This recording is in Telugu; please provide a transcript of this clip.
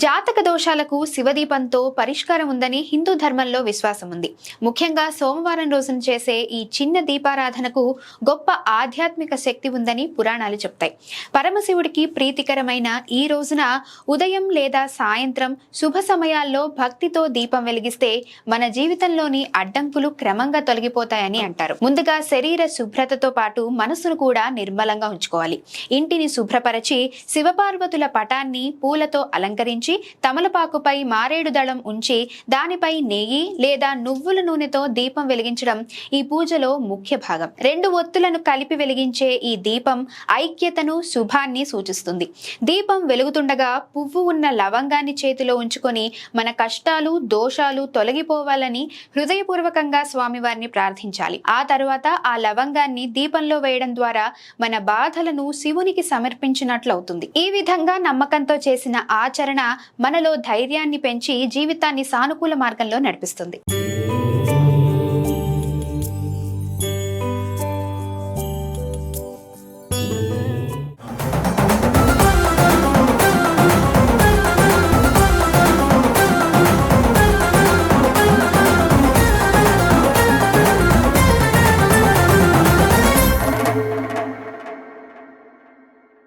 జాతక దోషాలకు శివదీపంతో పరిష్కారం ఉందని హిందూ ధర్మంలో విశ్వాసం ఉంది. ముఖ్యంగా సోమవారం రోజున చేసే ఈ చిన్న దీపారాధనకు గొప్ప ఆధ్యాత్మిక శక్తి ఉందని పురాణాలు చెప్తాయి. పరమశివుడికి ప్రీతికరమైన ఈ రోజున ఉదయం లేదా సాయంత్రం శుభ సమయాల్లో భక్తితో దీపం వెలిగిస్తే మన జీవితంలోని అడ్డంకులు క్రమంగా తొలగిపోతాయని అంటారు. ముందుగా శరీర శుభ్రతతో పాటు మనసును కూడా నిర్మలంగా ఉంచుకోవాలి. ఇంటిని శుభ్రపరచి శివపార్వతుల పటాన్ని పూలతో అలంకరించి తమలపాకుపై మారేడు దళం ఉంచి దానిపై నెయ్యి లేదా నువ్వుల నూనెతో దీపం వెలిగించడం ఈ పూజలో ముఖ్య భాగం. 2 ఒత్తులను కలిపి వెలిగించే ఈ దీపం ఐక్యతను, శుభాన్ని సూచిస్తుంది. దీపం వెలుగుతుండగా పువ్వు ఉన్న లవంగాన్ని చేతిలో ఉంచుకొని మన కష్టాలు, దోషాలు తొలగిపోవాలని హృదయపూర్వకంగా స్వామివారిని ప్రార్థించాలి. ఆ తరువాత ఆ లవంగాన్ని దీపంలో వేయడం ద్వారా మన బాధలను శివునికి సమర్పించినట్లవుతుంది. ఈ విధంగా నమ్మకంతో చేసిన ఆచరణ మనలో ధైర్యాన్ని పెంచి జీవితాన్ని సానుకూల మార్గంలో నడిపిస్తుంది.